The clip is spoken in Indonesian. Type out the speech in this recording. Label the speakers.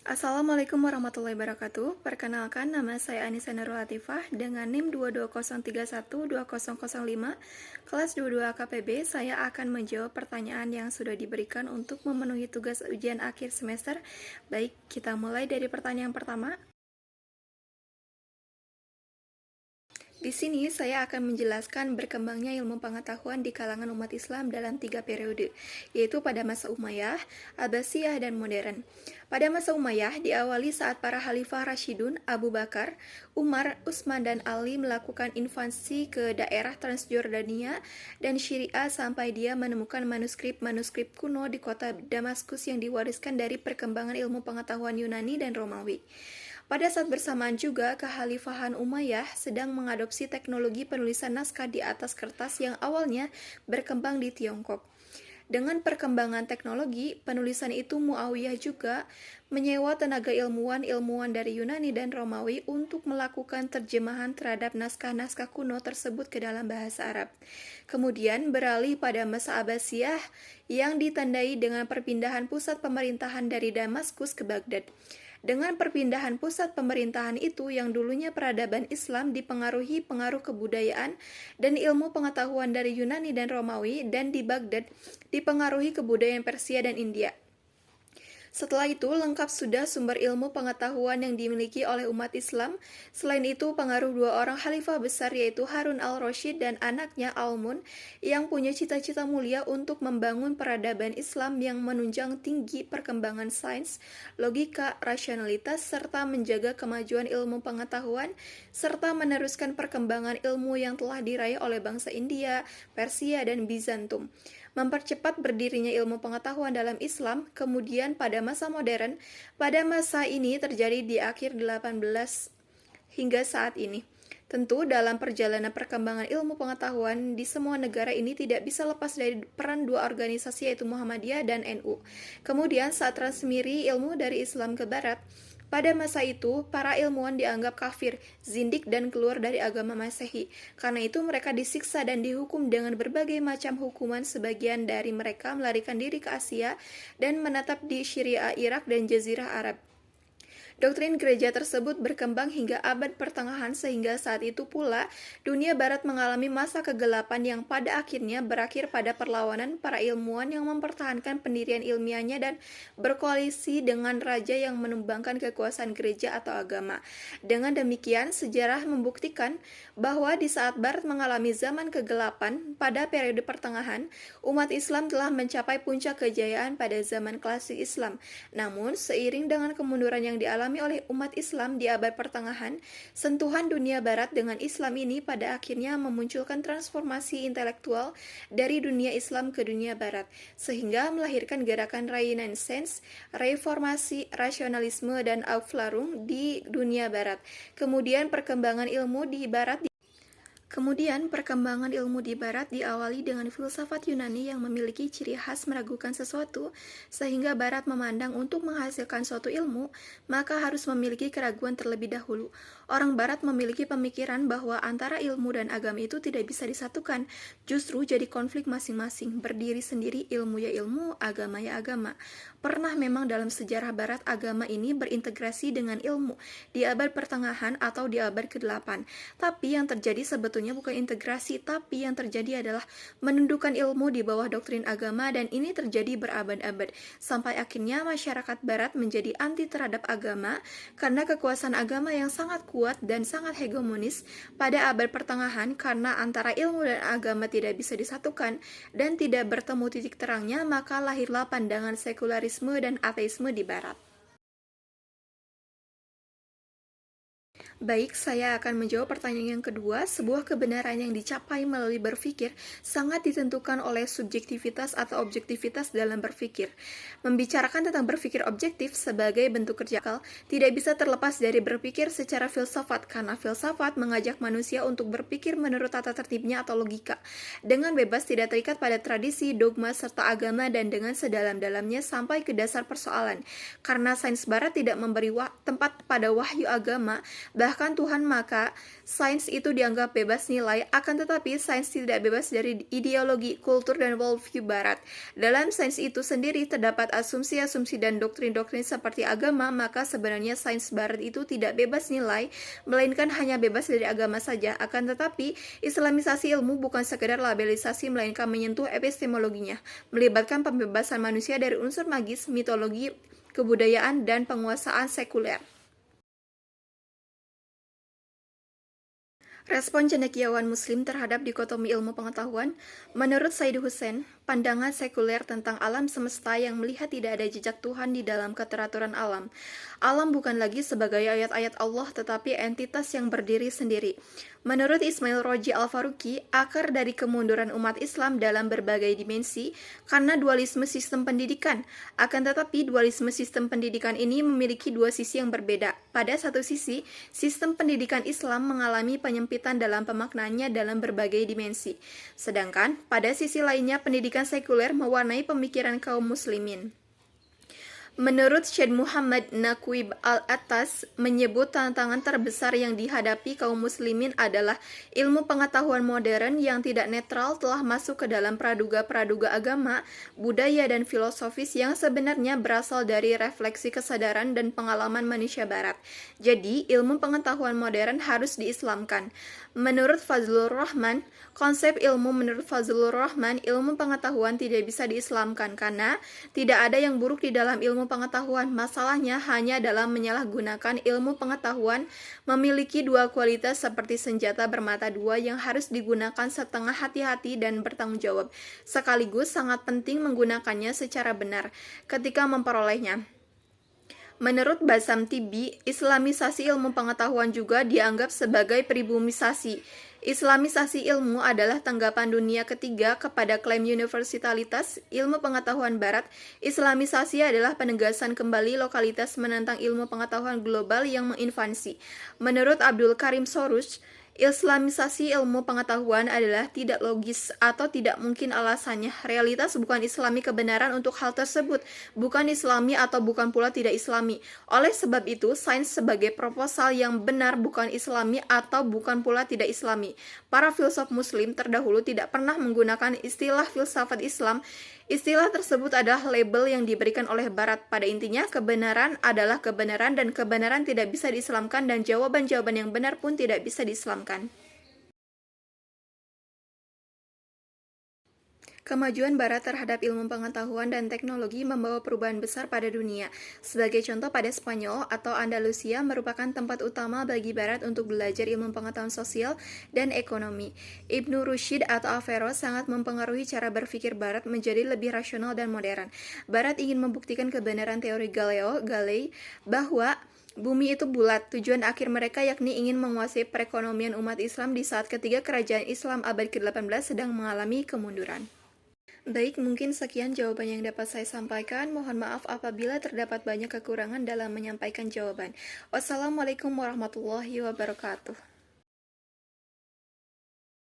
Speaker 1: Assalamualaikum warahmatullahi wabarakatuh. Perkenalkan, nama saya Anissa Nurul Latifah dengan NIM 220312005, kelas 22 KPB. Saya akan menjawab pertanyaan yang sudah diberikan untuk memenuhi tugas ujian akhir semester. Baik, kita mulai dari pertanyaan pertama. Di sini saya akan menjelaskan berkembangnya ilmu pengetahuan di kalangan umat Islam dalam 3 periode, yaitu pada masa Umayyah, Abbasiyah, dan modern. Pada masa Umayyah diawali saat para Khalifah Rashidun, Abu Bakar, Umar, Utsman, dan Ali melakukan invasi ke daerah Transjordania dan Syria sampai dia menemukan manuskrip-manuskrip kuno di kota Damaskus yang diwariskan dari perkembangan ilmu pengetahuan Yunani dan Romawi. Pada saat bersamaan juga, Kekhalifahan Umayyah sedang mengadopsi teknologi penulisan naskah di atas kertas yang awalnya berkembang di Tiongkok. Dengan perkembangan teknologi, penulisan itu Muawiyah juga menyewa tenaga ilmuwan dari Yunani dan Romawi untuk melakukan terjemahan terhadap naskah-naskah kuno tersebut ke dalam bahasa Arab. Kemudian beralih pada masa Abbasiyah yang ditandai dengan perpindahan pusat pemerintahan dari Damaskus ke Baghdad. Dengan perpindahan pusat pemerintahan itu yang dulunya peradaban Islam dipengaruhi pengaruh kebudayaan dan ilmu pengetahuan dari Yunani dan Romawi, dan di Baghdad dipengaruhi kebudayaan Persia dan India. Setelah itu, lengkap sudah sumber ilmu pengetahuan yang dimiliki oleh umat Islam. Selain itu, pengaruh dua orang khalifah besar yaitu Harun al-Rasyid dan anaknya Al-Mun yang punya cita-cita mulia untuk membangun peradaban Islam yang menunjang tinggi perkembangan sains, logika, rasionalitas, serta menjaga kemajuan ilmu pengetahuan, serta meneruskan perkembangan ilmu yang telah diraih oleh bangsa India, Persia, dan Bizantum. Mempercepat berdirinya ilmu pengetahuan dalam Islam. Kemudian pada masa modern, pada masa ini terjadi di akhir 18 hingga saat ini. Tentu dalam perjalanan perkembangan ilmu pengetahuan di semua negara ini tidak bisa lepas dari peran dua organisasi yaitu Muhammadiyah dan NU. Kemudian saat transmiri ilmu dari Islam ke Barat, pada masa itu, para ilmuwan dianggap kafir, zindik, dan keluar dari agama Masehi. Karena itu mereka disiksa dan dihukum dengan berbagai macam hukuman. Sebagian dari mereka melarikan diri ke Asia dan menetap di Syria, Irak, dan Jazirah Arab. Doktrin gereja tersebut berkembang hingga abad pertengahan sehingga saat itu pula dunia barat mengalami masa kegelapan yang pada akhirnya berakhir pada perlawanan para ilmuwan yang mempertahankan pendirian ilmiahnya dan berkoalisi dengan raja yang menumbangkan kekuasaan gereja atau agama. Dengan demikian, sejarah membuktikan bahwa di saat barat mengalami zaman kegelapan pada periode pertengahan, umat Islam telah mencapai puncak kejayaan pada zaman klasik Islam. Namun, seiring dengan kemunduran yang dialami oleh umat Islam di abad pertengahan, sentuhan dunia barat dengan Islam ini pada akhirnya memunculkan transformasi intelektual dari dunia Islam ke dunia barat, sehingga melahirkan gerakan Renaissance, reformasi, rasionalisme, dan Aufklärung di dunia barat. Kemudian perkembangan ilmu di barat diawali dengan filsafat Yunani yang memiliki ciri khas meragukan sesuatu, sehingga Barat memandang untuk menghasilkan suatu ilmu, maka harus memiliki keraguan terlebih dahulu. Orang Barat memiliki pemikiran bahwa antara ilmu dan agama itu tidak bisa disatukan, justru jadi konflik masing-masing, berdiri sendiri, ilmu ya ilmu, agama ya agama. Pernah memang dalam sejarah Barat agama ini berintegrasi dengan ilmu di abad pertengahan atau di abad ke-8, tapi yang terjadi sebetulnya bukan integrasi, tapi yang terjadi adalah menundukkan ilmu di bawah doktrin agama, dan ini terjadi berabad-abad sampai akhirnya masyarakat Barat menjadi anti terhadap agama karena kekuasaan agama yang sangat kuat dan sangat hegemonis pada abad pertengahan. Karena antara ilmu dan agama tidak bisa disatukan dan tidak bertemu titik terangnya, maka lahirlah pandangan sekularisme dan ateisme di Barat. Baik, saya akan menjawab pertanyaan yang kedua. Sebuah kebenaran yang dicapai melalui berpikir sangat ditentukan oleh subjektivitas atau objektivitas dalam berpikir. Membicarakan tentang berpikir objektif sebagai bentuk kerja akal tidak bisa terlepas dari berpikir secara filsafat, karena filsafat mengajak manusia untuk berpikir menurut tata tertibnya atau logika, dengan bebas tidak terikat pada tradisi, dogma, serta agama, dan dengan sedalam-dalamnya sampai ke dasar persoalan. Karena sains barat tidak memberi tempat pada wahyu agama, bahkan menyembahkan Tuhan, maka sains itu dianggap bebas nilai, akan tetapi sains tidak bebas dari ideologi, kultur, dan worldview Barat. Dalam sains itu sendiri terdapat asumsi-asumsi dan doktrin-doktrin seperti agama, maka sebenarnya sains Barat itu tidak bebas nilai, melainkan hanya bebas dari agama saja. Akan tetapi, Islamisasi ilmu bukan sekedar labelisasi, melainkan menyentuh epistemologinya, melibatkan pembebasan manusia dari unsur magis, mitologi, kebudayaan, dan penguasaan sekuler. Respon cendekiawan Muslim terhadap dikotomi ilmu pengetahuan, menurut Said Hussein, pandangan sekuler tentang alam semesta yang melihat tidak ada jejak Tuhan di dalam keteraturan alam. Alam bukan lagi sebagai ayat-ayat Allah, tetapi entitas yang berdiri sendiri. Menurut Ismail Roji Al-Faruqi, akar dari kemunduran umat Islam dalam berbagai dimensi karena dualisme sistem pendidikan. Akan tetapi, dualisme sistem pendidikan ini memiliki dua sisi yang berbeda. Pada satu sisi, sistem pendidikan Islam mengalami penyempitan dalam pemaknaannya dalam berbagai dimensi. Sedangkan, pada sisi lainnya, pendidikan sekuler mewarnai pemikiran kaum muslimin. Menurut Syed Muhammad Naqib Al-Attas, menyebut tantangan terbesar yang dihadapi kaum muslimin adalah ilmu pengetahuan modern yang tidak netral telah masuk ke dalam praduga-praduga agama, budaya, dan filosofis yang sebenarnya berasal dari refleksi kesadaran dan pengalaman manusia barat. Jadi, ilmu pengetahuan modern harus diislamkan. Menurut Fazlur Rahman, konsep ilmu menurut Fazlur Rahman, ilmu pengetahuan tidak bisa diislamkan karena tidak ada yang buruk di dalam ilmu pengetahuan. Masalahnya hanya dalam menyalahgunakan ilmu pengetahuan memiliki dua kualitas seperti senjata bermata dua yang harus digunakan setengah hati-hati dan bertanggung jawab. Sekaligus sangat penting menggunakannya secara benar ketika memperolehnya. Menurut Basam Tibi, Islamisasi ilmu pengetahuan juga dianggap sebagai pribumisasi. Islamisasi ilmu adalah tanggapan dunia ketiga kepada klaim universalitas ilmu pengetahuan barat. Islamisasi adalah penegasan kembali lokalitas menentang ilmu pengetahuan global yang menginvasi. Menurut Abdul Karim Sorush, Islamisasi ilmu pengetahuan adalah tidak logis atau tidak mungkin alasannya. Realitas bukan islami kebenaran untuk hal tersebut, bukan islami atau bukan pula tidak islami. Oleh sebab itu, sains sebagai proposal yang benar bukan islami atau bukan pula tidak islami. Para filsuf muslim terdahulu tidak pernah menggunakan istilah filsafat Islam. Istilah tersebut adalah label yang diberikan oleh Barat. Pada intinya, kebenaran adalah kebenaran dan kebenaran tidak bisa diislamkan dan jawaban-jawaban yang benar pun tidak bisa diislamkan. Kemajuan Barat terhadap ilmu pengetahuan dan teknologi membawa perubahan besar pada dunia. Sebagai contoh, pada Spanyol atau Andalusia merupakan tempat utama bagi Barat untuk belajar ilmu pengetahuan sosial dan ekonomi. Ibnu Rushd atau Averroes sangat mempengaruhi cara berpikir Barat menjadi lebih rasional dan modern. Barat ingin membuktikan kebenaran teori Galileo Galilei bahwa bumi itu bulat. Tujuan akhir mereka yakni ingin menguasai perekonomian umat Islam di saat ketiga kerajaan Islam abad ke-18 sedang mengalami kemunduran. Baik, mungkin sekian jawaban yang dapat saya sampaikan. Mohon maaf apabila terdapat banyak kekurangan dalam menyampaikan jawaban. Wassalamualaikum warahmatullahi wabarakatuh.